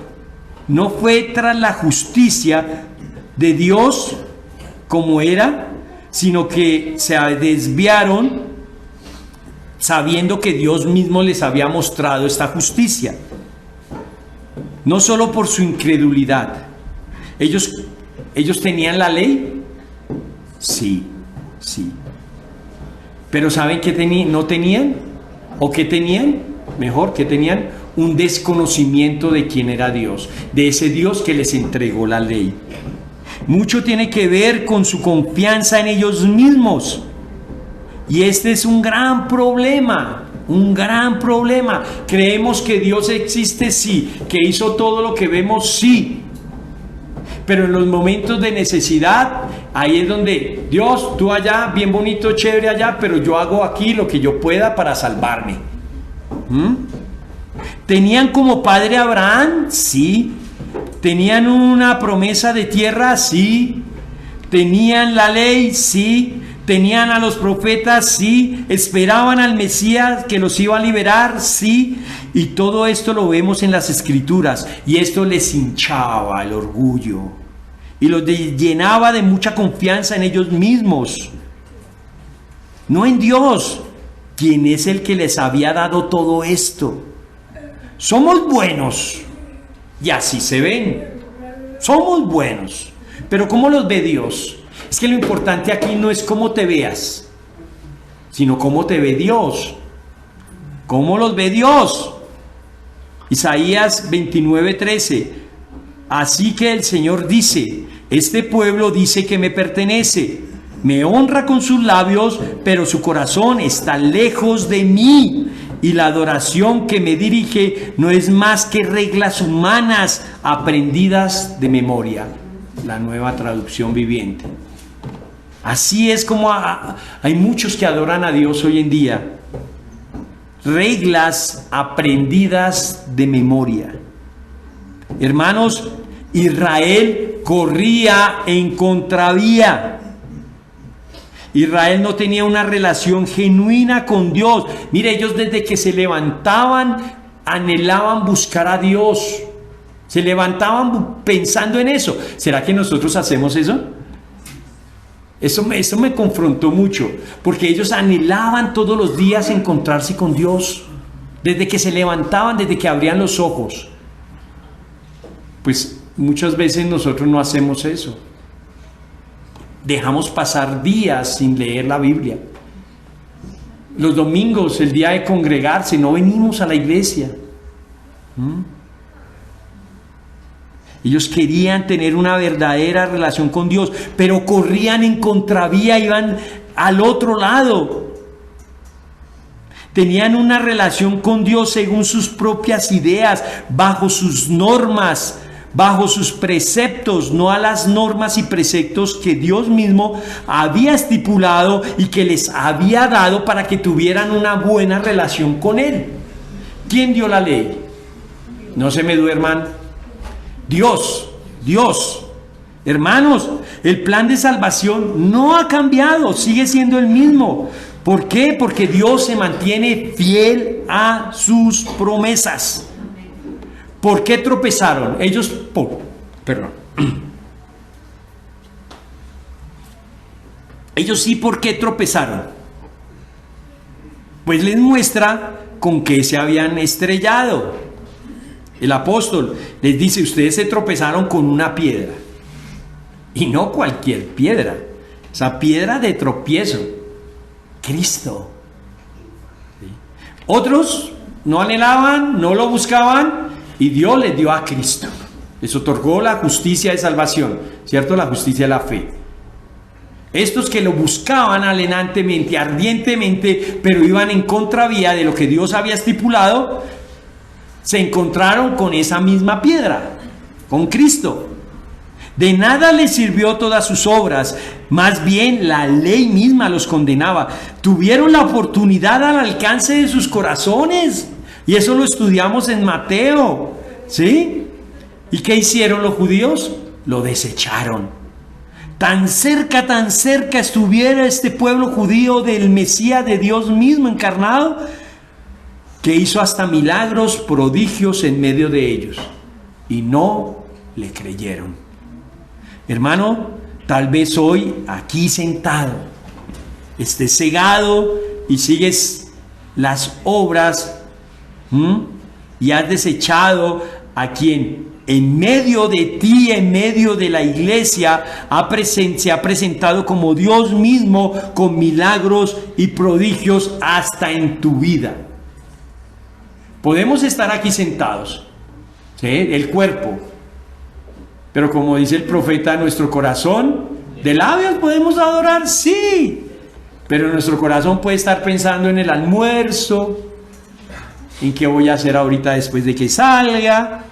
no fue tras la justicia de Dios como era, sino que se desviaron sabiendo que Dios mismo les había mostrado esta justicia? No solo por su incredulidad. ¿Ellos tenían la ley? Sí. Pero ¿saben qué no tenían? ¿O qué tenían? Mejor, ¿qué tenían? Un desconocimiento de quién era Dios, de ese Dios que les entregó la ley. Mucho tiene que ver con su confianza en ellos mismos. Y este es un gran problema Un gran problema. Creemos que Dios existe, sí. Que hizo todo lo que vemos, sí. Pero en los momentos de necesidad, ahí es donde Dios, tú allá, bien bonito, chévere allá, pero yo hago aquí lo que yo pueda para salvarme. ¿Tenían como padre a Abraham? Sí. ¿Tenían una promesa de tierra? Sí. ¿Tenían la ley? Sí. ¿Tenían a los profetas? Sí. ¿Esperaban al Mesías que los iba a liberar? Sí. Y todo esto lo vemos en las Escrituras, y esto les hinchaba el orgullo y los llenaba de mucha confianza en ellos mismos, no en Dios, quien es el que les había dado todo esto. Somos buenos, y así se ven. Somos buenos, pero ¿cómo los ve Dios? Es que lo importante aquí no es cómo te veas, sino cómo te ve Dios. ¿Cómo los ve Dios? Isaías 29:13. Así que el Señor dice: este pueblo dice que me pertenece, me honra con sus labios, pero su corazón está lejos de mí, y la adoración que me dirige no es más que reglas humanas aprendidas de memoria. La Nueva Traducción Viviente. Así es como hay muchos que adoran a Dios hoy en día. Reglas aprendidas de memoria. Hermanos, Israel corría en contravía. Israel no tenía una relación genuina con Dios. Mire, ellos desde que se levantaban anhelaban buscar a Dios. Se levantaban pensando en eso. ¿Será que nosotros hacemos eso? Eso me confrontó mucho, porque ellos anhelaban todos los días encontrarse con Dios, desde que se levantaban, desde que abrían los ojos. Pues muchas veces nosotros no hacemos eso. Dejamos pasar días sin leer la Biblia. Los domingos, el día de congregarse, no venimos a la iglesia. Ellos querían tener una verdadera relación con Dios, pero corrían en contravía, iban al otro lado. Tenían una relación con Dios según sus propias ideas, bajo sus normas, bajo sus preceptos, no a las normas y preceptos que Dios mismo había estipulado y que les había dado para que tuvieran una buena relación con Él. ¿Quién dio la ley? No se me duerman. Dios. Hermanos, el plan de salvación no ha cambiado, sigue siendo el mismo. ¿Por qué? Porque Dios se mantiene fiel a sus promesas. ¿Por qué tropezaron? Ellos sí, ¿por qué tropezaron? Pues les muestra con qué se habían estrellado. El apóstol les dice: ustedes se tropezaron con una piedra, y no cualquier piedra, esa piedra de tropiezo, Cristo. ¿Sí? Otros no anhelaban, no lo buscaban, y Dios les dio a Cristo. Les otorgó la justicia de salvación, ¿cierto? La justicia de la fe. Estos que lo buscaban alenantemente, ardientemente, pero iban en contravía de lo que Dios había estipulado, se encontraron con esa misma piedra, con Cristo. De nada les sirvió todas sus obras, más bien la ley misma los condenaba. Tuvieron la oportunidad al alcance de sus corazones, y eso lo estudiamos en Mateo, ¿sí? ¿Y qué hicieron los judíos? Lo desecharon. Tan cerca estuviera este pueblo judío del Mesías, de Dios mismo encarnado, que hizo hasta milagros, prodigios en medio de ellos, y no le creyeron. Hermano, tal vez hoy aquí sentado estés cegado y sigues las obras y has desechado a quien en medio de ti, en medio de la iglesia, se ha presentado como Dios mismo, con milagros y prodigios hasta en tu vida. Podemos estar aquí sentados, ¿sí? El cuerpo, pero como dice el profeta, nuestro corazón, de labios podemos adorar, sí, pero nuestro corazón puede estar pensando en el almuerzo, ¿En qué voy a hacer ahorita después de que salga?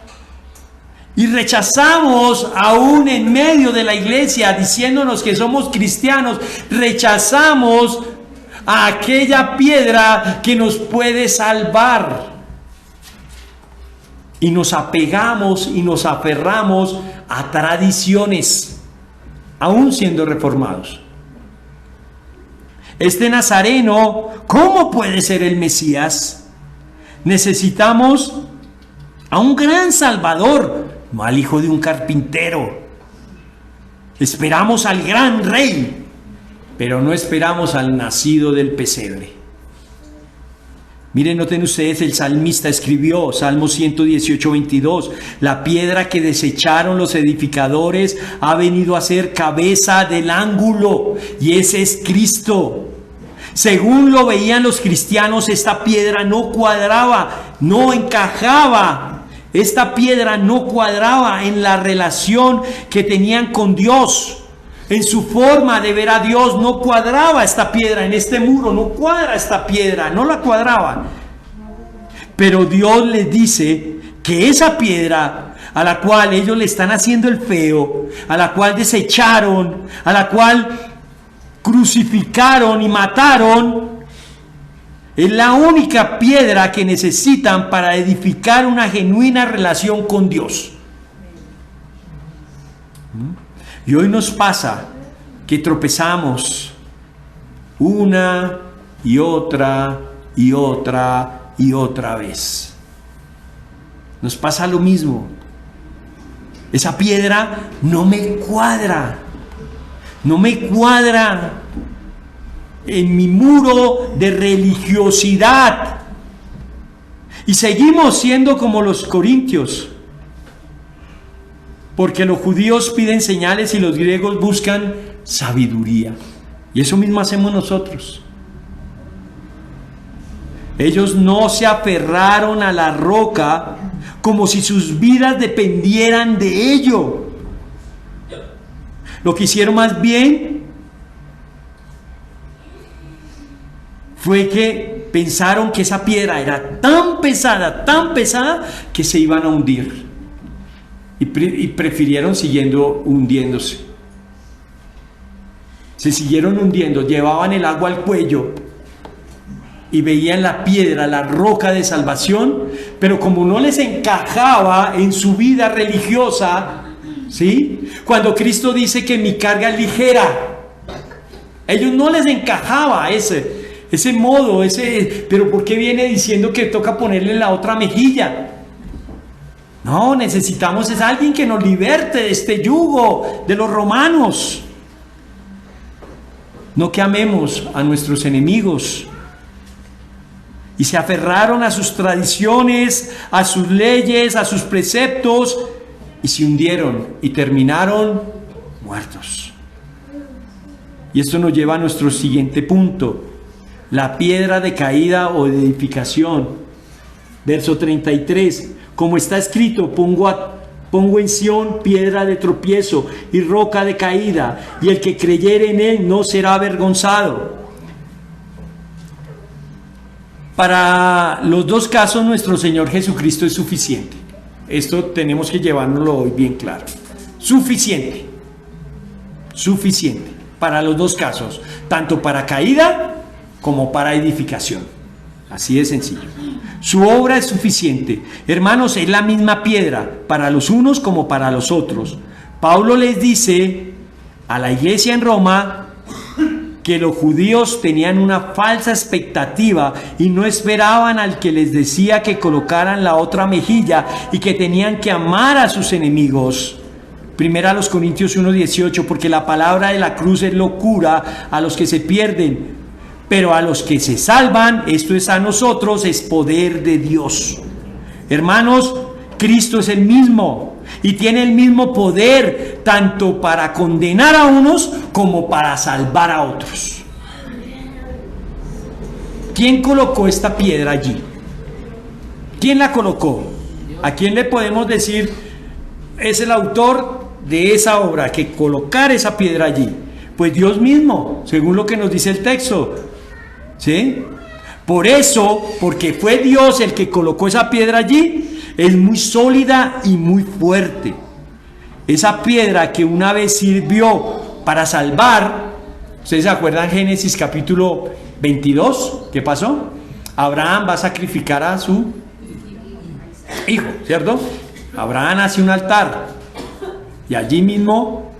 Y rechazamos, aún en medio de la iglesia, diciéndonos que somos cristianos, rechazamos a aquella piedra que nos puede salvar. Y nos apegamos y nos aferramos a tradiciones, aún siendo reformados. Este Nazareno, ¿cómo puede ser el Mesías? Necesitamos a un gran Salvador, no al hijo de un carpintero. Esperamos al gran rey, pero no esperamos al nacido del pesebre. Miren, noten ustedes, el salmista escribió, Salmo 118, 22, la piedra que desecharon los edificadores ha venido a ser cabeza del ángulo, y ese es Cristo. Según lo veían los cristianos, esta piedra no cuadraba, no encajaba. Esta piedra no cuadraba en la relación que tenían con Dios. En su forma de ver a Dios no cuadraba esta piedra, en este muro no cuadra esta piedra, no la cuadraba. Pero Dios les dice que esa piedra a la cual ellos le están haciendo el feo, a la cual desecharon, a la cual crucificaron y mataron, es la única piedra que necesitan para edificar una genuina relación con Dios. Y hoy nos pasa que tropezamos una y otra y otra y otra vez. Nos pasa lo mismo. Esa piedra no me cuadra. No me cuadra en mi muro de religiosidad. Y seguimos siendo como los corintios. Porque los judíos piden señales y los griegos buscan sabiduría. Y eso mismo hacemos nosotros. Ellos no se aferraron a la roca como si sus vidas dependieran de ello. Lo que hicieron más bien fue que pensaron que esa piedra era tan pesada, que se iban a hundir. Y prefirieron siguiendo hundiéndose. Se siguieron hundiendo, llevaban el agua al cuello y veían la piedra, la roca de salvación, pero como no les encajaba en su vida religiosa, ¿sí? Cuando Cristo dice que mi carga es ligera, a ellos no les encajaba ese modo, pero ¿por qué viene diciendo que toca ponerle la otra mejilla? No, necesitamos es alguien que nos liberte de este yugo de los romanos. No que amemos a nuestros enemigos. Y se aferraron a sus tradiciones, a sus leyes, a sus preceptos, y se hundieron y terminaron muertos. Y esto nos lleva a nuestro siguiente punto: la piedra de caída o de edificación. Verso 33. Como está escrito, pongo en Sión piedra de tropiezo y roca de caída, y el que creyere en él no será avergonzado. Para los dos casos, nuestro Señor Jesucristo es suficiente. Esto tenemos que llevárnoslo hoy bien claro. Suficiente. Suficiente. Para los dos casos. Tanto para caída como para edificación. Así de sencillo. Su obra es suficiente. Hermanos, es la misma piedra para los unos como para los otros. Pablo les dice a la iglesia en Roma que los judíos tenían una falsa expectativa y no esperaban al que les decía que colocaran la otra mejilla y que tenían que amar a sus enemigos. Primera a los Corintios 1:18, porque la palabra de la cruz es locura a los que se pierden, pero a los que se salvan, esto es a nosotros, es poder de Dios. Hermanos, Cristo es el mismo y tiene el mismo poder tanto para condenar a unos como para salvar a otros. ¿Quién colocó esta piedra allí? ¿Quién la colocó? ¿A quién le podemos decir es el autor de esa obra que colocar esa piedra allí? Pues Dios mismo, según lo que nos dice el texto. ¿Sí? Por eso, porque fue Dios el que colocó esa piedra allí, es muy sólida y muy fuerte. Esa piedra que una vez sirvió para salvar, ¿ustedes se acuerdan Génesis capítulo 22? ¿Qué pasó? Abraham va a sacrificar a su hijo, ¿cierto? Abraham hace un altar y allí mismo,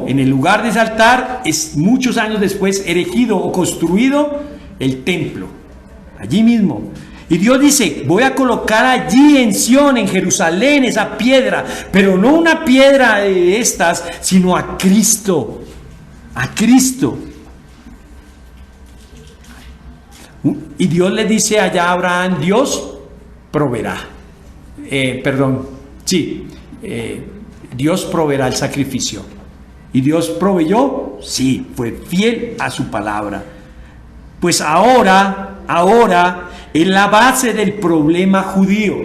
en el lugar de ese altar, es muchos años después erigido o construido el templo, allí mismo. Y Dios dice, voy a colocar allí en Sión, en Jerusalén, esa piedra, pero no una piedra de estas, sino a Cristo, a Cristo. Y Dios le dice allá a Abraham, Dios proveerá. Dios proveerá el sacrificio. ¿Y Dios proveyó? Sí, fue fiel a su palabra. Pues ahora es la base del problema judío.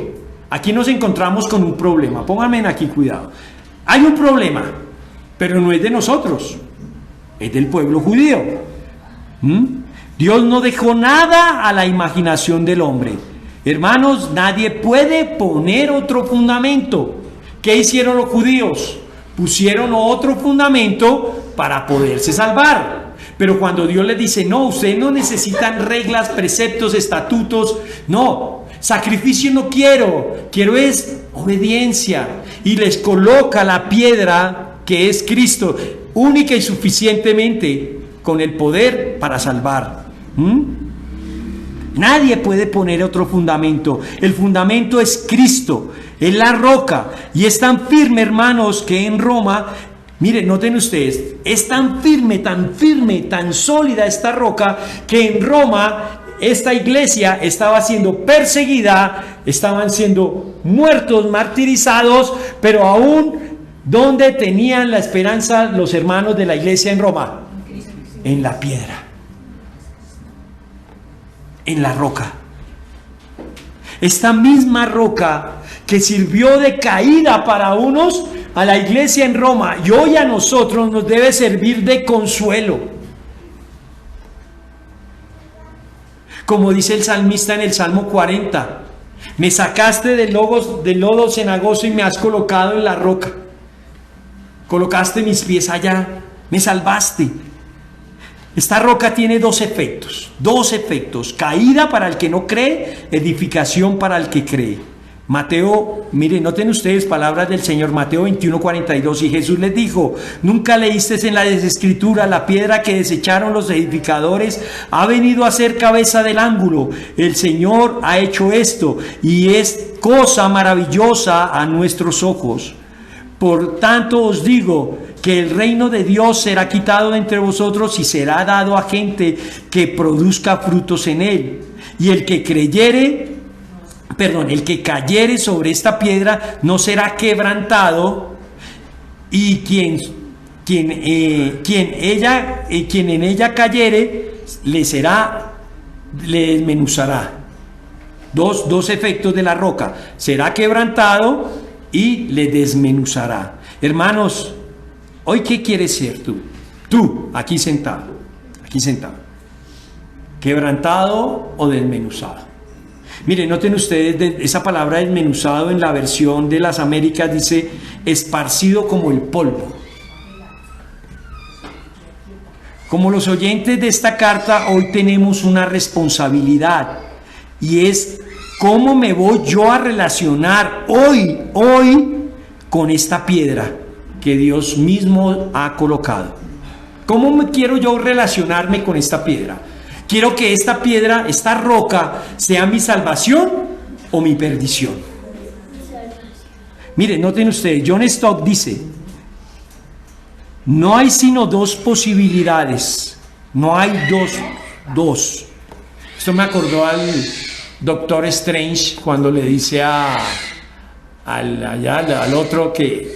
Aquí nos encontramos con un problema. Pónganme aquí cuidado. Hay un problema, pero no es de nosotros, es del pueblo judío. Dios no dejó nada a la imaginación del hombre. Hermanos, nadie puede poner otro fundamento. ¿Qué hicieron los judíos? Pusieron otro fundamento para poderse salvar. Pero cuando Dios les dice, no, ustedes no necesitan reglas, preceptos, estatutos, no, sacrificio no quiero es obediencia. Y les coloca la piedra que es Cristo, única y suficientemente con el poder para salvar. Nadie puede poner otro fundamento. El fundamento es Cristo, es la roca. Y es tan firme, hermanos, que en Roma, miren, noten ustedes, es tan firme, tan sólida esta roca, que en Roma esta iglesia estaba siendo perseguida, estaban siendo muertos, martirizados, pero aún, ¿dónde tenían la esperanza los hermanos de la iglesia en Roma? En la piedra, en la roca. Esta misma roca que sirvió de caída para unos, a la iglesia en Roma, y hoy a nosotros nos debe servir de consuelo. Como dice el salmista en el Salmo 40, me sacaste del lodo cenagoso y me has colocado en la roca. Colocaste mis pies allá, me salvaste. Esta roca tiene dos efectos, caída para el que no cree, edificación para el que cree. Mateo, miren, noten ustedes palabras del Señor, Mateo 21:42, y Jesús les dijo, ¿nunca leísteis en las Escrituras la piedra que desecharon los edificadores ha venido a ser cabeza del ángulo? El Señor ha hecho esto y es cosa maravillosa a nuestros ojos. Por tanto os digo que el reino de Dios será quitado de entre vosotros y será dado a gente que produzca frutos en él. Y el que cayere sobre esta piedra no será quebrantado, y quien en ella cayere le desmenuzará. Dos efectos de la roca: será quebrantado y le desmenuzará. Hermanos, hoy, ¿qué quieres ser tú? Tú, aquí sentado, ¿quebrantado o desmenuzado? Miren, noten ustedes, esa palabra desmenuzado en la versión de las Américas dice esparcido como el polvo. Como los oyentes de esta carta, hoy tenemos una responsabilidad, y es cómo me voy yo a relacionar hoy con esta piedra que Dios mismo ha colocado. ¿Cómo me quiero yo relacionarme con esta piedra? ¿Quiero que esta piedra, esta roca, sea mi salvación o mi perdición? Miren, noten ustedes, John Stott dice, no hay sino dos posibilidades, no hay dos. Esto me acordó al Doctor Strange cuando le dice al otro que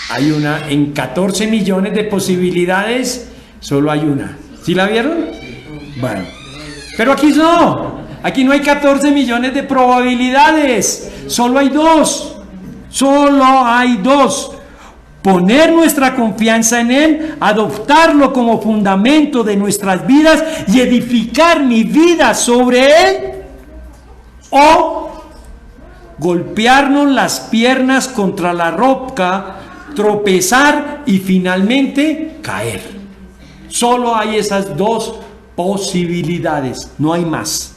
hay en 14 millones de posibilidades, solo hay una. ¿Sí la vieron? Bueno, pero aquí no hay 14 millones de probabilidades, solo hay dos. poner nuestra confianza en Él, adoptarlo como fundamento de nuestras vidas y edificar mi vida sobre Él, o golpearnos las piernas contra la roca, tropezar y finalmente caer. Solo hay esas dos posibilidades, no hay más.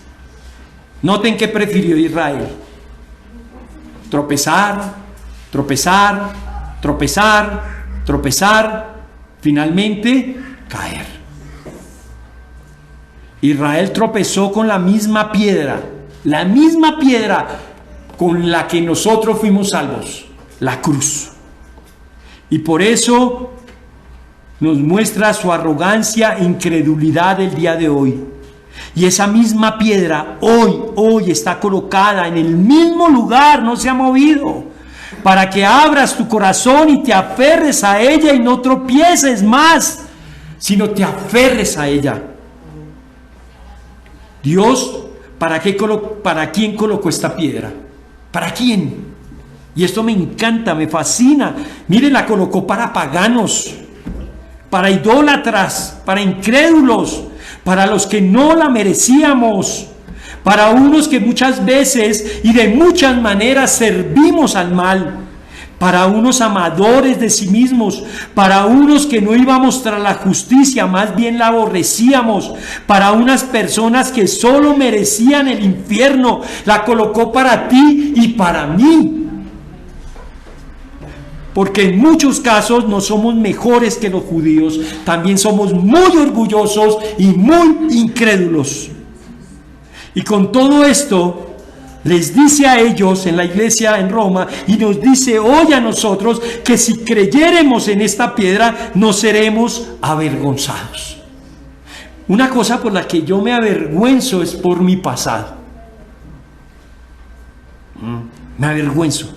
Noten qué prefirió Israel: tropezar, tropezar, tropezar, tropezar, finalmente caer. Israel tropezó con la misma piedra con la que nosotros fuimos salvos, la cruz. Y por eso nos muestra su arrogancia e incredulidad el día de hoy. Y esa misma piedra hoy está colocada en el mismo lugar, no se ha movido, para que abras tu corazón y te aferres a ella y no tropieces más, sino te aferres a ella. Dios, ¿para quién colocó esta piedra? ¿Para quién? Y esto me encanta, me fascina. Mire, la colocó para paganos, para idólatras, para incrédulos, para los que no la merecíamos, para unos que muchas veces y de muchas maneras servimos al mal, para unos amadores de sí mismos, para unos que no íbamos tras la justicia, más bien la aborrecíamos, para unas personas que solo merecían el infierno. La colocó para ti y para mí. Porque en muchos casos no somos mejores que los judíos, también somos muy orgullosos y muy incrédulos. Y con todo esto, les dice a ellos en la iglesia en Roma, y nos dice hoy a nosotros, que si creyéremos en esta piedra, no seremos avergonzados. Una cosa por la que yo me avergüenzo es por mi pasado. Me avergüenzo.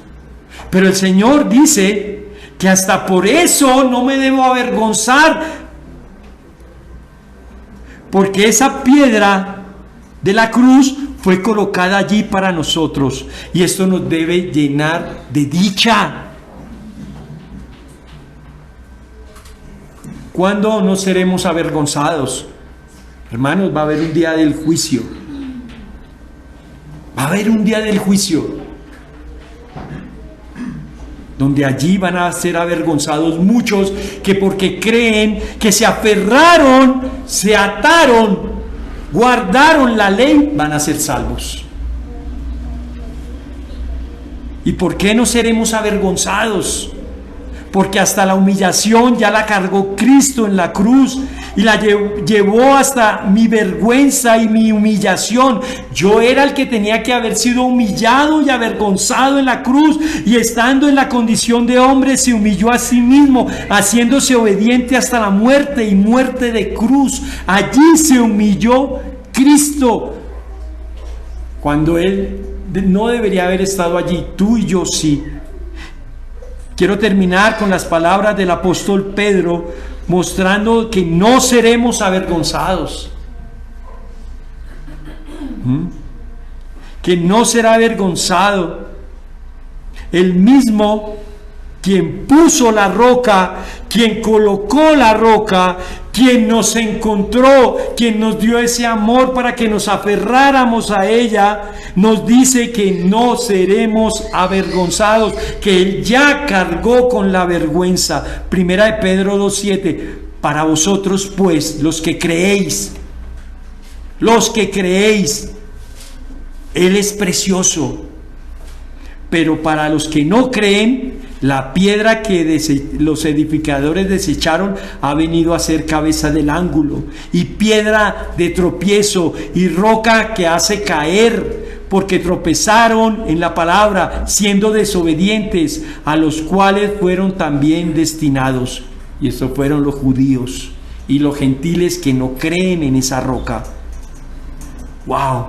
Pero el Señor dice que hasta por eso no me debo avergonzar, porque esa piedra de la cruz fue colocada allí para nosotros, y esto nos debe llenar de dicha. ¿Cuándo no seremos avergonzados? Hermanos, va a haber un día del juicio. Va a haber un día del juicio, donde allí van a ser avergonzados muchos que porque creen que se aferraron, se ataron, guardaron la ley, van a ser salvos. ¿Y por qué no seremos avergonzados? Porque hasta la humillación ya la cargó Cristo en la cruz y la llevó hasta mi vergüenza y mi humillación. Yo era el que tenía que haber sido humillado y avergonzado en la cruz, y estando en la condición de hombre se humilló a sí mismo, haciéndose obediente hasta la muerte y muerte de cruz. Allí se humilló Cristo, cuando Él no debería haber estado allí. Tú y yo sí. Quiero terminar con las palabras del apóstol Pedro, mostrando que no seremos avergonzados. Que no será avergonzado. El mismo quien puso la roca, quien colocó la roca, quien nos encontró, quien nos dio ese amor para que nos aferráramos a ella, nos dice que no seremos avergonzados, que Él ya cargó con la vergüenza. Primera de Pedro 2:7. Para vosotros pues, los que creéis, Él es precioso. Pero para los que no creen, la piedra que los edificadores desecharon ha venido a ser cabeza del ángulo, y piedra de tropiezo, y roca que hace caer, porque tropezaron en la palabra, siendo desobedientes, a los cuales fueron también destinados. Y estos fueron los judíos y los gentiles que no creen en esa roca. ¡Wow!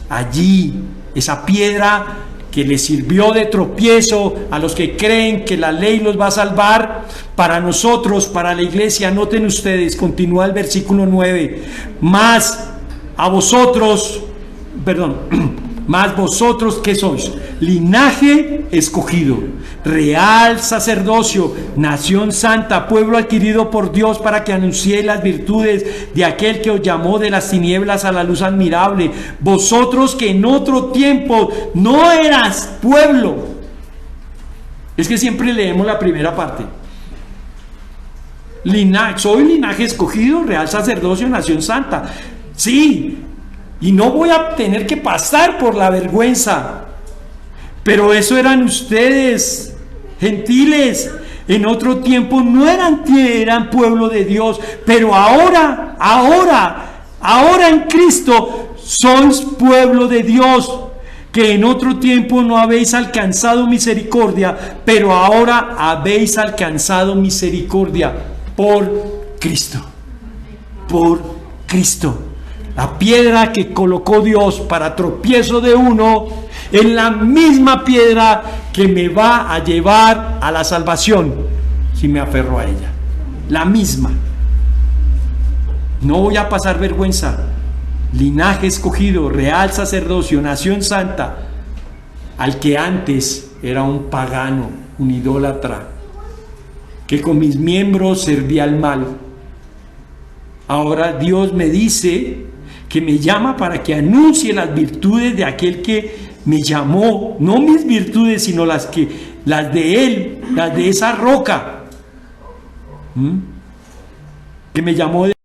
Allí, esa piedra que les sirvió de tropiezo a los que creen que la ley los va a salvar, para nosotros, para la iglesia. Noten ustedes, continúa el versículo 9, más a vosotros, Mas vosotros, ¿qué sois? Linaje escogido, real sacerdocio, nación santa, pueblo adquirido por Dios para que anunciéis las virtudes de aquel que os llamó de las tinieblas a la luz admirable. Vosotros que en otro tiempo no eras pueblo. Es que siempre leemos la primera parte. Soy linaje escogido, real sacerdocio, nación santa. Sí, y no voy a tener que pasar por la vergüenza. Pero eso eran ustedes, gentiles. En otro tiempo no eran pueblo de Dios, pero ahora en Cristo sois pueblo de Dios. Que en otro tiempo no habéis alcanzado misericordia, pero ahora habéis alcanzado misericordia por Cristo. Por Cristo. La piedra que colocó Dios para tropiezo de uno es la misma piedra que me va a llevar a la salvación si me aferro a ella. La misma. No voy a pasar vergüenza. Linaje escogido, real sacerdocio, nación santa, al que antes era un pagano, un idólatra, que con mis miembros servía al mal. Ahora Dios me dice que me llama para que anuncie las virtudes de aquel que me llamó, no mis virtudes, sino las de Él, las de esa roca, que me llamó de